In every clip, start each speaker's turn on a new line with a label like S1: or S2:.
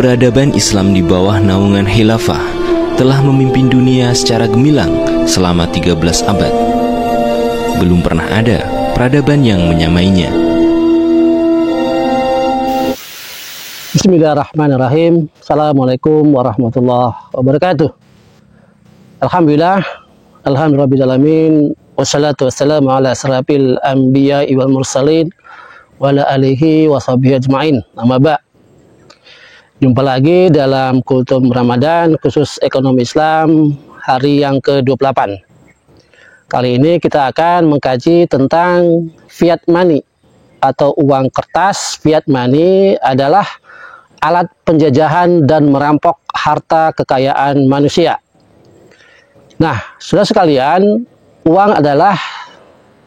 S1: Peradaban Islam di bawah naungan Khilafah telah memimpin dunia secara gemilang selama 13 abad. Belum pernah ada peradaban yang menyamainya.
S2: Bismillahirrahmanirrahim. Assalamualaikum warahmatullahi wabarakatuh. Alhamdulillah, alhamdulillahirrahmanirrahim. Wassalatu wassalamu ala asrafil anbiya'i wal mursalin wa ala alihi wa sahbihi ajma'in. Amma ba'. Jumpa lagi dalam Kultum Ramadan khusus ekonomi Islam hari yang ke-28. Kali ini kita akan mengkaji tentang fiat money atau uang kertas. Fiat money adalah alat penjajahan dan merampok harta kekayaan manusia. Nah, saudara sekalian, uang adalah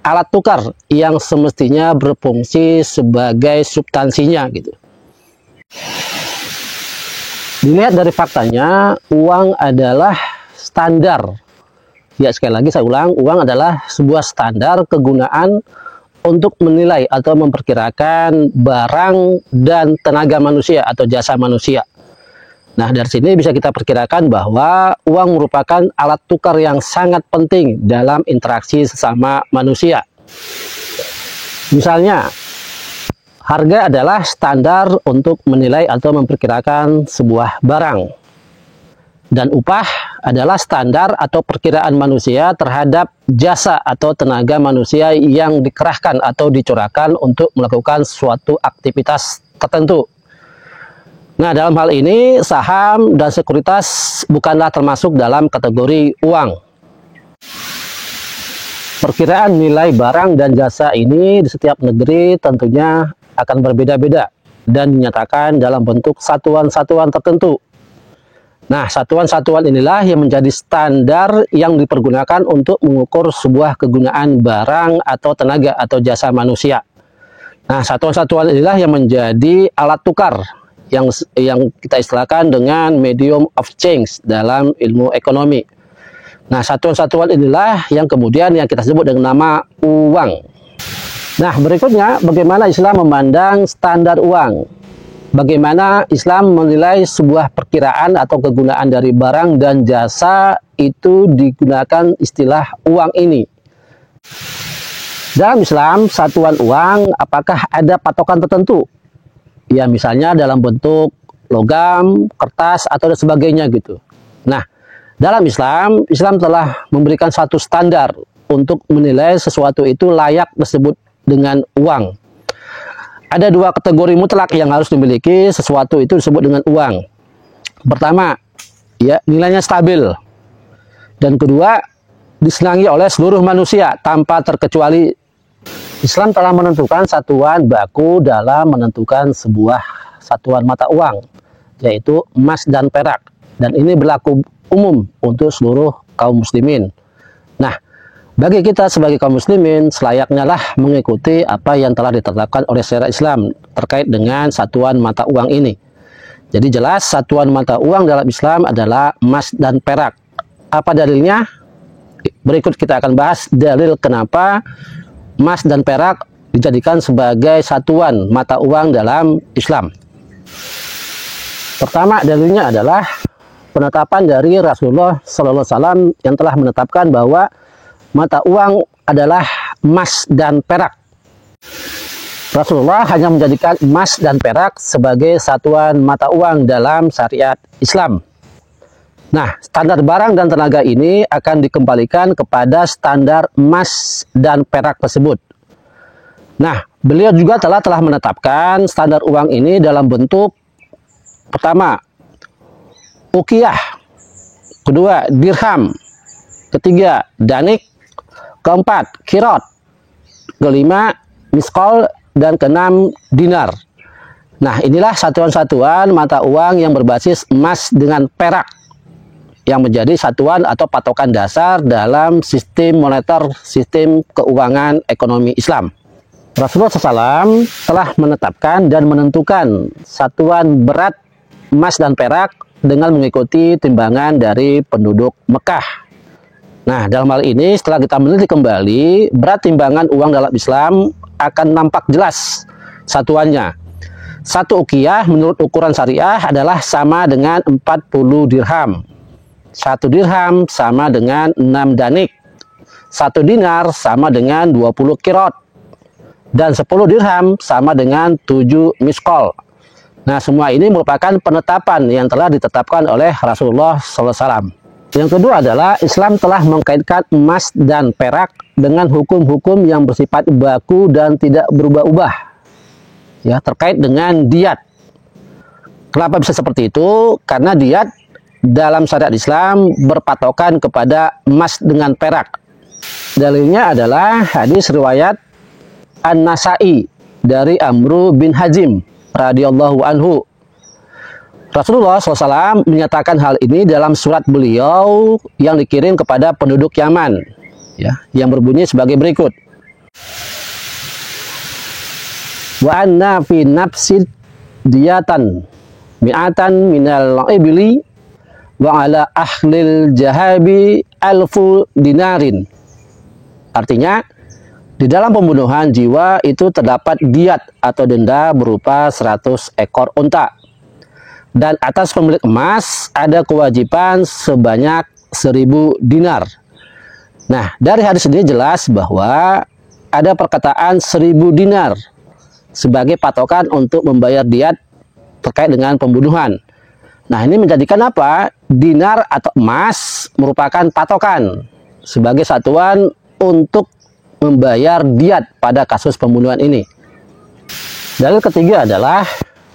S2: alat tukar yang semestinya berfungsi sebagai substansinya gitu. Dilihat dari faktanya, uang adalah standar. Ya, sekali lagi saya ulang, uang adalah sebuah standar kegunaan untuk menilai atau memperkirakan barang dan tenaga manusia atau jasa manusia. Nah, dari sini bisa kita perkirakan bahwa uang merupakan alat tukar yang sangat penting dalam interaksi sesama manusia. Misalnya, harga adalah standar untuk menilai atau memperkirakan sebuah barang. Dan upah adalah standar atau perkiraan manusia terhadap jasa atau tenaga manusia yang dikerahkan atau dicurahkan untuk melakukan suatu aktivitas tertentu. Nah, dalam hal ini saham dan sekuritas bukanlah termasuk dalam kategori uang. Perkiraan nilai barang dan jasa ini di setiap negeri tentunya akan berbeda-beda dan dinyatakan dalam bentuk satuan-satuan tertentu. Nah, satuan-satuan inilah yang menjadi standar yang dipergunakan untuk mengukur sebuah kegunaan barang atau tenaga atau jasa manusia. Nah, satuan-satuan inilah yang menjadi alat tukar yang kita istilahkan dengan medium of change dalam ilmu ekonomi. Nah, satuan-satuan inilah yang kemudian yang kita sebut dengan nama uang. Nah, berikutnya bagaimana Islam memandang standar uang? Bagaimana Islam menilai sebuah perkiraan atau kegunaan dari barang dan jasa itu digunakan istilah uang ini? Dalam Islam, satuan uang apakah ada patokan tertentu? Ya, misalnya dalam bentuk logam, kertas, atau sebagainya gitu. Nah, dalam Islam telah memberikan satu standar untuk menilai sesuatu itu layak disebut dengan uang. Ada dua kategori mutlak yang harus dimiliki sesuatu itu disebut dengan uang. Pertama, ya, nilainya stabil. Dan kedua, disenangi oleh seluruh manusia tanpa terkecuali. Islam telah menentukan satuan baku dalam menentukan sebuah satuan mata uang, yaitu emas dan perak. Dan ini berlaku umum untuk seluruh kaum muslimin. Nah, bagi kita sebagai kaum muslimin, selayaknya lah mengikuti apa yang telah ditetapkan oleh syariat Islam terkait dengan satuan mata uang ini. Jadi jelas satuan mata uang dalam Islam adalah emas dan perak. Apa dalilnya? Berikut kita akan bahas dalil kenapa emas dan perak dijadikan sebagai satuan mata uang dalam Islam. Pertama, dalilnya adalah penetapan dari Rasulullah SAW yang telah menetapkan bahwa mata uang adalah emas dan perak. Rasulullah hanya menjadikan emas dan perak sebagai satuan mata uang dalam syariat Islam. Nah, standar barang dan tenaga ini akan dikembalikan kepada standar emas dan perak tersebut. Nah, beliau juga telah menetapkan standar uang ini dalam bentuk pertama, uqiyah, kedua, dirham, ketiga, danik, keempat, kirot, kelima, miskol, dan keenam, dinar. Nah, inilah satuan-satuan mata uang yang berbasis emas dengan perak yang menjadi satuan atau patokan dasar dalam sistem moneter, sistem keuangan ekonomi Islam. Rasulullah SAW telah menetapkan dan menentukan satuan berat emas dan perak dengan mengikuti timbangan dari penduduk Mekah. Nah, dalam hal ini setelah kita meneliti kembali, berat timbangan uang dalam Islam akan nampak jelas satuannya. Satu uqiyah menurut ukuran syariah adalah sama dengan 40 dirham. Satu dirham sama dengan 6 danik. Satu dinar sama dengan 20 kirot. Dan 10 dirham sama dengan 7 miskol. Nah, semua ini merupakan penetapan yang telah ditetapkan oleh Rasulullah SAW. Yang kedua adalah Islam telah mengkaitkan emas dan perak dengan hukum-hukum yang bersifat baku dan tidak berubah-ubah. Ya, terkait dengan diat. Kenapa bisa seperti itu? Karena diat dalam syariat Islam berpatokan kepada emas dengan perak. Dalilnya adalah hadis riwayat An-Nasa'i dari Amru bin Hazim radhiyallahu anhu. Rasulullah SAW menyatakan hal ini dalam surat beliau yang dikirim kepada penduduk Yaman, ya, yang berbunyi sebagai berikut. Wa anna fi nafsid diyatan mi'atan minal ibli wa ala ahlil jahabi alfu dinarin. Artinya, di dalam pembunuhan jiwa itu terdapat diat atau denda berupa 100 ekor unta. Dan atas pemilik emas ada kewajiban sebanyak 1000 dinar. Nah, dari hadis ini jelas bahwa ada perkataan 1000 dinar sebagai patokan untuk membayar diat terkait dengan pembunuhan. Nah, ini menjadikan apa? Dinar atau emas merupakan patokan sebagai satuan untuk membayar diat pada kasus pembunuhan ini. Dalil ketiga adalah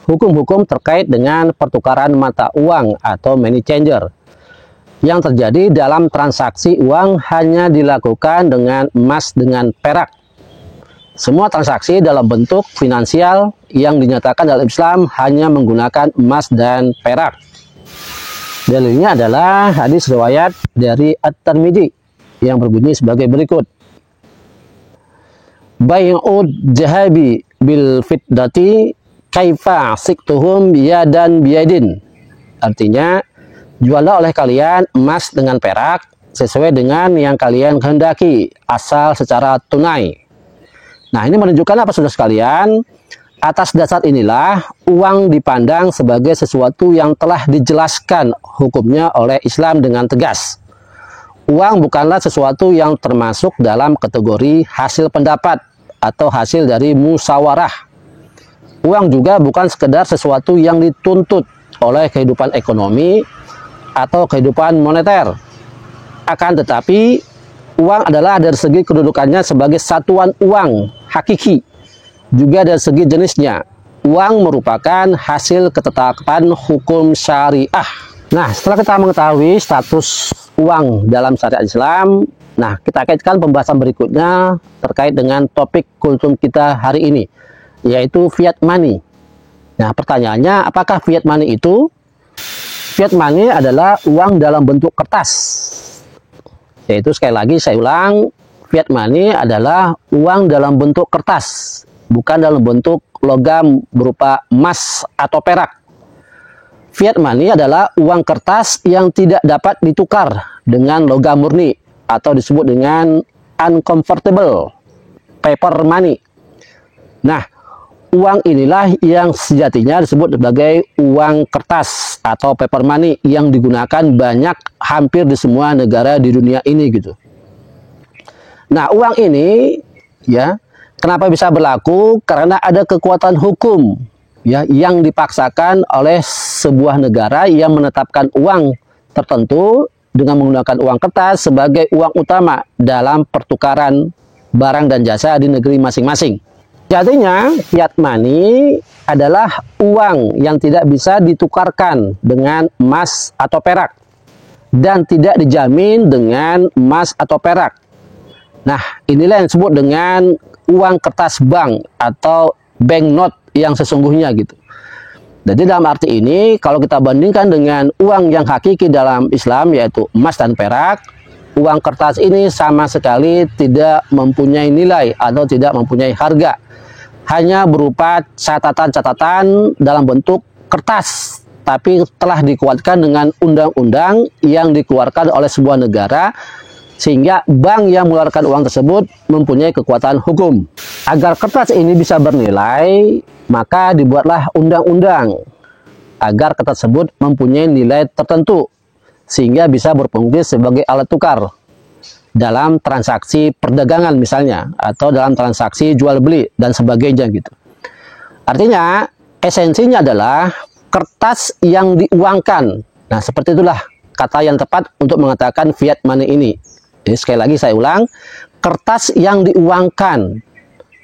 S2: hukum-hukum terkait dengan pertukaran mata uang atau money changer yang terjadi dalam transaksi uang hanya dilakukan dengan emas dengan perak. Semua transaksi dalam bentuk finansial yang dinyatakan dalam Islam hanya menggunakan emas dan perak. Dalilnya adalah hadis riwayat dari At-Tirmidzi yang berbunyi sebagai berikut. Bai'ud jahabi bil fiddati kaifa siktuhum biyadan biyadin. Artinya, juallah oleh kalian emas dengan perak sesuai dengan yang kalian kehendaki, asal secara tunai. Nah, ini menunjukkan apa, saudara sekalian? Atas dasar inilah uang dipandang sebagai sesuatu yang telah dijelaskan hukumnya oleh Islam dengan tegas. Uang bukanlah sesuatu yang termasuk dalam kategori hasil pendapat atau hasil dari musyawarah. Uang juga bukan sekedar sesuatu yang dituntut oleh kehidupan ekonomi atau kehidupan moneter. Akan tetapi, uang adalah dari segi kedudukannya sebagai satuan uang hakiki, juga dari segi jenisnya. Uang merupakan hasil ketetapan hukum syariah. Nah, setelah kita mengetahui status uang dalam syariat Islam, nah, kita kaitkan pembahasan berikutnya terkait dengan topik kultum kita hari ini, yaitu fiat money. Nah, pertanyaannya, apakah fiat money itu? Fiat money adalah uang dalam bentuk kertas. Yaitu, sekali lagi saya ulang, fiat money adalah uang dalam bentuk kertas, bukan dalam bentuk logam berupa emas atau perak. Fiat money adalah uang kertas yang tidak dapat ditukar dengan logam murni atau disebut dengan unconvertible paper money. Nah, uang inilah yang sejatinya disebut sebagai uang kertas atau paper money yang digunakan banyak hampir di semua negara di dunia ini gitu. Nah, uang ini ya, kenapa bisa berlaku? Karena ada kekuatan hukum ya yang dipaksakan oleh sebuah negara yang menetapkan uang tertentu dengan menggunakan uang kertas sebagai uang utama dalam pertukaran barang dan jasa di negeri masing-masing. Jadinya, fiat money adalah uang yang tidak bisa ditukarkan dengan emas atau perak dan tidak dijamin dengan emas atau perak. Nah, inilah yang disebut dengan uang kertas bank atau banknote yang sesungguhnya gitu. Jadi dalam arti ini, kalau kita bandingkan dengan uang yang hakiki dalam Islam, yaitu emas dan perak, uang kertas ini sama sekali tidak mempunyai nilai atau tidak mempunyai harga. Hanya berupa catatan-catatan dalam bentuk kertas, tapi telah dikuatkan dengan undang-undang yang dikeluarkan oleh sebuah negara sehingga bank yang mengeluarkan uang tersebut mempunyai kekuatan hukum. Agar kertas ini bisa bernilai, maka dibuatlah undang-undang agar kertas tersebut mempunyai nilai tertentu sehingga bisa berfungsi sebagai alat tukar dalam transaksi perdagangan misalnya, atau dalam transaksi jual beli dan sebagainya gitu. Artinya esensinya adalah kertas yang diuangkan. Nah, seperti itulah kata yang tepat untuk mengatakan fiat money ini. Jadi sekali lagi saya ulang, kertas yang diuangkan.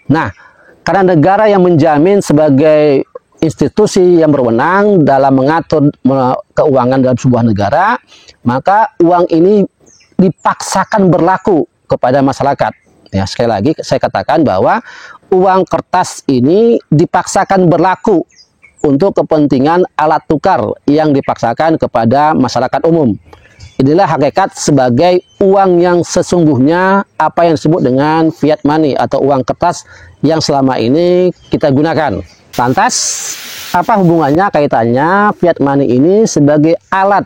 S2: Nah, karena negara yang menjamin sebagai institusi yang berwenang dalam mengatur keuangan dalam sebuah negara, maka uang ini dipaksakan berlaku kepada masyarakat. Ya, sekali lagi saya katakan bahwa uang kertas ini dipaksakan berlaku untuk kepentingan alat tukar yang dipaksakan kepada masyarakat umum. Inilah hakikat sebagai uang yang sesungguhnya, apa yang disebut dengan fiat money atau uang kertas yang selama ini kita gunakan. Lantas, apa hubungannya kaitannya fiat money ini sebagai alat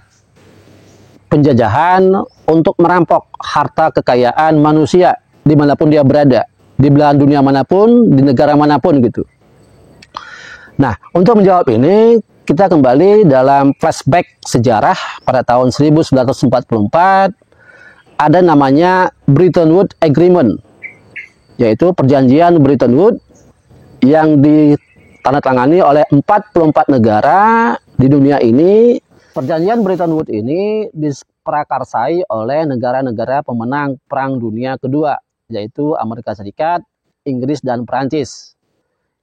S2: penjajahan untuk merampok harta kekayaan manusia dimanapun dia berada, di belahan dunia manapun, di negara manapun gitu. Nah, untuk menjawab ini, kita kembali dalam flashback sejarah pada tahun 1944, ada namanya Bretton Woods Agreement, yaitu perjanjian Bretton Woods yang ditandatangani oleh 44 negara di dunia ini. Perjanjian Bretton Woods ini diprakarsai oleh negara-negara pemenang Perang Dunia Kedua, yaitu Amerika Serikat, Inggris, dan Prancis.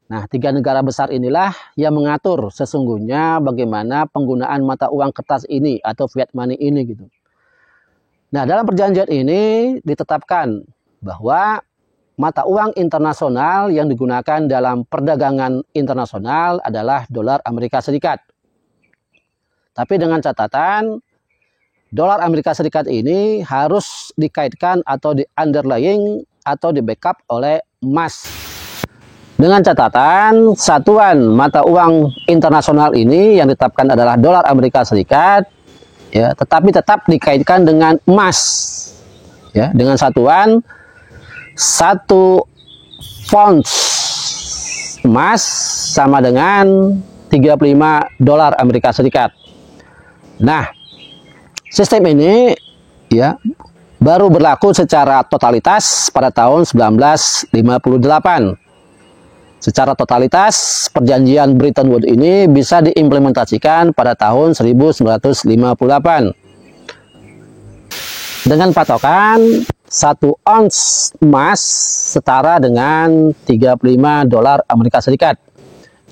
S2: Nah, tiga negara besar inilah yang mengatur sesungguhnya bagaimana penggunaan mata uang kertas ini atau fiat money ini gitu. Nah, dalam perjanjian ini ditetapkan bahwa mata uang internasional yang digunakan dalam perdagangan internasional adalah dolar Amerika Serikat. Tapi dengan catatan, dolar Amerika Serikat ini harus dikaitkan atau di-underlying atau di-backup oleh emas. Dengan catatan, satuan mata uang internasional ini yang ditetapkan adalah dolar Amerika Serikat, ya, tetapi tetap dikaitkan dengan emas, ya, dengan satuan 1 ounce emas sama dengan 35 dolar Amerika Serikat. Nah, sistem ini, ya, baru berlaku secara totalitas pada tahun 1958. Secara totalitas, perjanjian Bretton Woods ini bisa diimplementasikan pada tahun 1958. Dengan patokan 1 ounce emas setara dengan 35 dolar Amerika Serikat.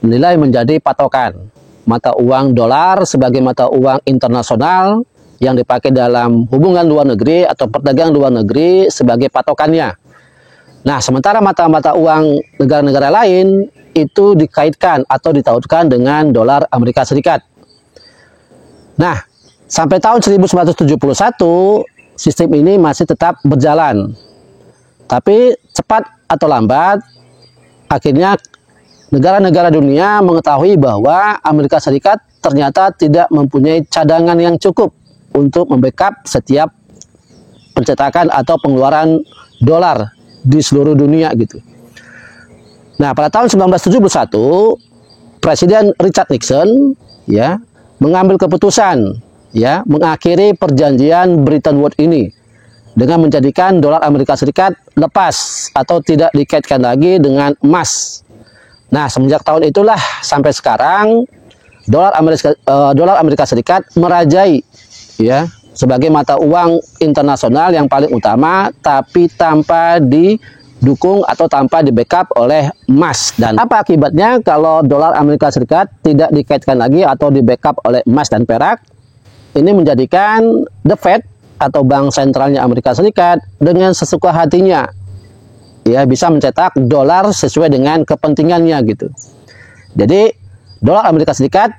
S2: Nilai menjadi patokan mata uang dolar sebagai mata uang internasional yang dipakai dalam hubungan luar negeri atau perdagangan luar negeri sebagai patokannya. Nah, sementara mata-mata uang negara-negara lain itu dikaitkan atau ditautkan dengan dolar Amerika Serikat. Nah, sampai tahun 1971, sistem ini masih tetap berjalan. Tapi cepat atau lambat, akhirnya negara-negara dunia mengetahui bahwa Amerika Serikat ternyata tidak mempunyai cadangan yang cukup untuk membackup setiap pencetakan atau pengeluaran dolar di seluruh dunia gitu. Nah, pada tahun 1971, Presiden Richard Nixon, ya, mengambil keputusan, ya, mengakhiri perjanjian Bretton Woods ini dengan menjadikan dolar Amerika Serikat lepas atau tidak dikaitkan lagi dengan emas. Nah, semenjak tahun itulah sampai sekarang dolar Amerika Serikat merajai, ya, sebagai mata uang internasional yang paling utama, tapi tanpa didukung atau tanpa di-backup oleh emas. Dan apa akibatnya kalau dolar Amerika Serikat tidak dikaitkan lagi atau di-backup oleh emas dan perak? Ini menjadikan The Fed atau bank sentralnya Amerika Serikat dengan sesuka hatinya, ya, bisa mencetak dolar sesuai dengan kepentingannya gitu. Jadi dolar Amerika Serikat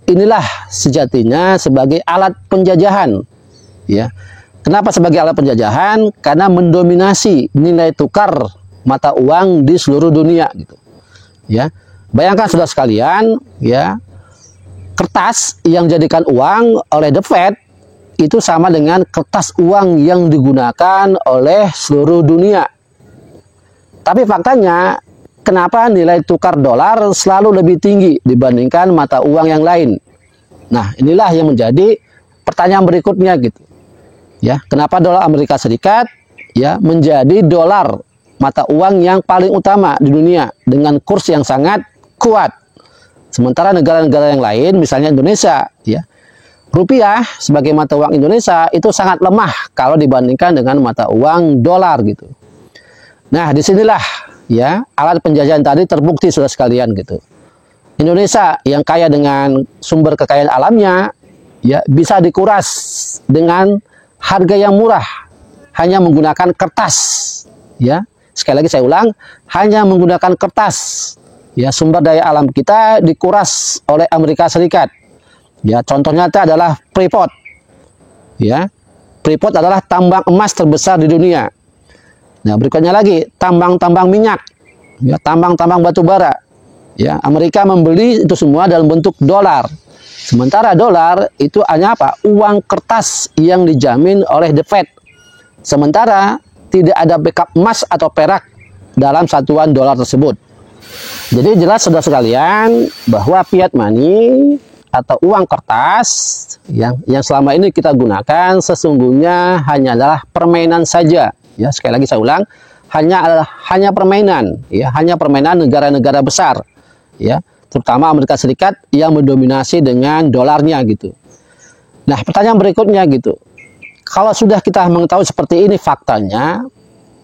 S2: inilah sejatinya sebagai alat penjajahan. Ya, kenapa sebagai alat penjajahan? Karena mendominasi nilai tukar mata uang di seluruh dunia, gitu. Ya, bayangkan saudara sekalian, ya, kertas yang dijadikan uang oleh The Fed itu sama dengan kertas uang yang digunakan oleh seluruh dunia. Tapi faktanya, kenapa nilai tukar dolar selalu lebih tinggi dibandingkan mata uang yang lain? Nah, inilah yang menjadi pertanyaan berikutnya gitu. Ya, kenapa dolar Amerika Serikat ya menjadi dolar mata uang yang paling utama di dunia dengan kurs yang sangat kuat. Sementara negara-negara yang lain, misalnya Indonesia, ya, rupiah sebagai mata uang Indonesia itu sangat lemah kalau dibandingkan dengan mata uang dolar gitu. Nah, disinilah ya alat penjajahan tadi terbukti sudah sekalian gitu. Indonesia yang kaya dengan sumber kekayaan alamnya ya bisa dikuras dengan harga yang murah hanya menggunakan kertas ya. Sekali lagi saya ulang, hanya menggunakan kertas. Ya, sumber daya alam kita dikuras oleh Amerika Serikat. Ya, contoh nyata adalah Freeport. Ya. Freeport adalah tambang emas terbesar di dunia. Nah, berikutnya lagi tambang-tambang minyak, ya, tambang-tambang batu bara. Ya, Amerika membeli itu semua dalam bentuk dolar. Sementara dolar itu hanya apa? Uang kertas yang dijamin oleh The Fed. Sementara tidak ada backup emas atau perak dalam satuan dolar tersebut. Jadi jelas saudara sekalian bahwa fiat money atau uang kertas yang selama ini kita gunakan sesungguhnya hanyalah permainan saja. Ya, sekali lagi saya ulang, hanya permainan, ya, hanya permainan negara-negara besar, ya, terutama Amerika Serikat yang mendominasi dengan dolarnya gitu. Nah, pertanyaan berikutnya gitu, kalau sudah kita mengetahui seperti ini faktanya,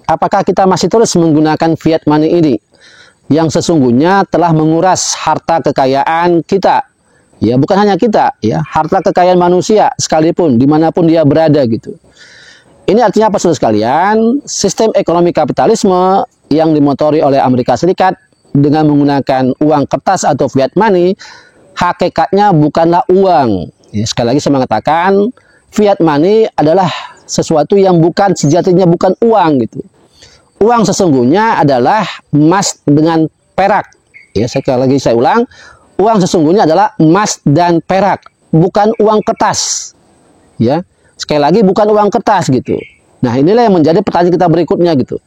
S2: apakah kita masih terus menggunakan fiat money ini yang sesungguhnya telah menguras harta kekayaan kita? Ya, bukan hanya kita, ya, harta kekayaan manusia sekalipun dimanapun dia berada gitu. Ini artinya apa saudara sekalian? Sistem ekonomi kapitalisme yang dimotori oleh Amerika Serikat dengan menggunakan uang kertas atau fiat money, hakikatnya bukanlah uang. Ya, sekali lagi saya mengatakan, fiat money adalah sesuatu yang bukan sejatinya bukan uang gitu. Uang sesungguhnya adalah emas dengan perak. Ya, sekali lagi saya ulang, uang sesungguhnya adalah emas dan perak, bukan uang kertas. Ya. Sekali lagi bukan uang kertas gitu. Nah, inilah yang menjadi pertanyaan kita berikutnya gitu.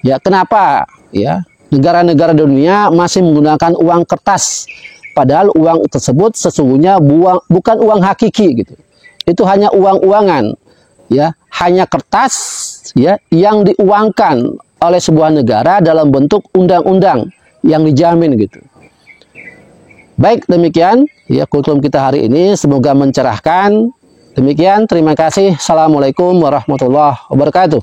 S2: Ya, kenapa ya negara-negara dunia masih menggunakan uang kertas padahal uang tersebut sesungguhnya bukan uang hakiki gitu. Itu hanya uang-uangan. Ya, hanya kertas ya yang diuangkan oleh sebuah negara dalam bentuk undang-undang yang dijamin gitu. Baik, demikian ya kurikulum kita hari ini, semoga mencerahkan. Demikian, terima kasih. Assalamualaikum warahmatullahi wabarakatuh.